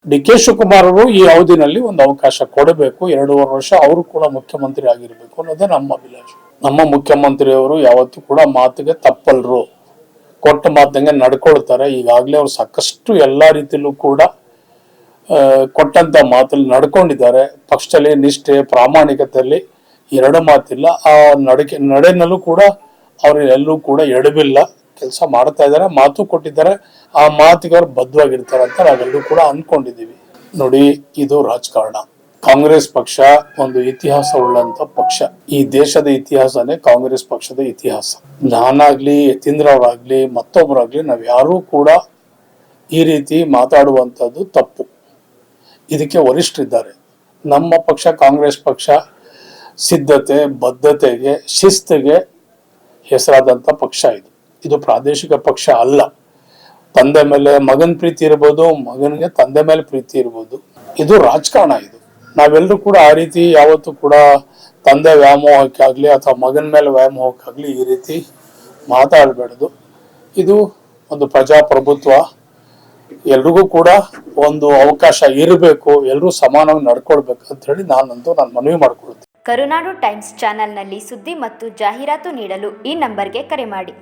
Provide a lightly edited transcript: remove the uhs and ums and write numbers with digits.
D K Shivakumar ಅವರು ಈ ಅವಧಿನಲ್ಲಿ ಒಂದು ಅವಕಾಶ ಕೊಡಬೇಕು, 2.5 ವರ್ಷ ಅವರು ಕೂಡ ಮುಖ್ಯಮಂತ್ರಿ ಆಗಿರ್ಬೇಕು ಅನ್ನೋದೇ ನಮ್ಮ ಅಭಿಲಾಷೆ. ನಮ್ಮ ಮುಖ್ಯಮಂತ್ರಿಯವರು ಯಾವತ್ತೂ ಕೂಡ ಮಾತಿಗೆ ತಪ್ಪಲ್ರು, ಕೊಟ್ಟ ಮಾತಂಗೆ ನಡ್ಕೊಳ್ತಾರೆ. ಈಗಾಗಲೇ ಅವ್ರು ಸಾಕಷ್ಟು ಎಲ್ಲಾ ರೀತಿಯಲ್ಲೂ ಕೂಡ ಕೊಟ್ಟಂತ ಮಾತಲ್ಲಿ ನಡ್ಕೊಂಡಿದ್ದಾರೆ. ಪಕ್ಷದಲ್ಲಿ ನಿಷ್ಠೆ ಪ್ರಾಮಾಣಿಕತೆಯಲ್ಲಿ ಎರಡು ಮಾತಿಲ್ಲ. ಆ ನಡೆನಲ್ಲೂ ಕೂಡ ಅವರೆಲ್ಲೂ ಕೂಡ ಎಡವಿಲ್ಲ, ಕೆಲಸ ಮಾಡ್ತಾ ಇದ್ದಾರೆ, ಮಾತು ಕೊಟ್ಟಿದ್ದಾರೆ, ಆ ಮಾತಿಗೆ ಅವ್ರು ಬದ್ಧವಾಗಿರ್ತಾರೆ ಅಂತ ನಾವೆಲ್ಲರೂ ಕೂಡ ಅನ್ಕೊಂಡಿದೀವಿ. ನೋಡಿ, ಇದು ರಾಜಕಾರಣ. ಕಾಂಗ್ರೆಸ್ ಪಕ್ಷ ಒಂದು ಇತಿಹಾಸ ಉಳ್ಳಂತ ಪಕ್ಷ. ಈ ದೇಶದ ಇತಿಹಾಸನೇ ಕಾಂಗ್ರೆಸ್ ಪಕ್ಷದ ಇತಿಹಾಸ. ನಾನಾಗ್ಲಿ, ಯತೀಂದ್ರವರಾಗ್ಲಿ, ಮತ್ತೊಬ್ಬರಾಗ್ಲಿ, ನಾವ್ ಯಾರೂ ಕೂಡ ಈ ರೀತಿ ಮಾತಾಡುವಂತದ್ದು ತಪ್ಪು. ಇದಕ್ಕೆ ವರಿಷ್ಠರಿದ್ದಾರೆ. ನಮ್ಮ ಪಕ್ಷ ಕಾಂಗ್ರೆಸ್ ಪಕ್ಷ ಸಿದ್ಧತೆ, ಬದ್ಧತೆಗೆ, ಶಿಸ್ತಿಗೆ ಹೆಸರಾದಂತ ಪಕ್ಷ. ಇದು ಪ್ರಾದೇಶಿಕ ಪಕ್ಷ ಅಲ್ಲ. ತಂದೆ ಮೇಲೆ ಮಗನ ಪ್ರೀತಿ ಇರ್ಬೋದು, ಮಗನಿಗೆ ತಂದೆ ಮೇಲೆ ಪ್ರೀತಿ ಇರ್ಬೋದು. ಇದು ರಾಜಕಾರಣ. ಇದು ನಾವೆಲ್ಲರೂ ಕೂಡ ಆ ರೀತಿ ಯಾವತ್ತೂ ಕೂಡ ತಂದೆ ವ್ಯಾಮೋಹಕ್ಕಾಗ್ಲಿ ಅಥವಾ ಮಗನ ಮೇಲೆ ವ್ಯಾಮೋಹಕ್ಕಾಗ್ಲಿ ಈ ರೀತಿ ಮಾತಾಡಬಾರ್ದು. ಇದು ಒಂದು ಪ್ರಜಾಪ್ರಭುತ್ವ. ಎಲ್ರಿಗೂ ಕೂಡ ಒಂದು ಅವಕಾಶ ಇರಬೇಕು, ಎಲ್ಲರೂ ಸಮಾನವಾಗಿ ನಡ್ಕೊಳ್ಬೇಕು ಅಂತ ಹೇಳಿ ನಾನು ಮನವಿ ಮಾಡ್ಕೊಳ್ತೀನಿ. ಕರುನಾಡು ಟೈಮ್ಸ್ ಚಾನೆಲ್ನಲ್ಲಿ ಸುದ್ದಿ ಮತ್ತು ಜಾಹೀರಾತು ನೀಡಲು ಈ ನಂಬರ್ಗೆ ಕರೆ ಮಾಡಿ.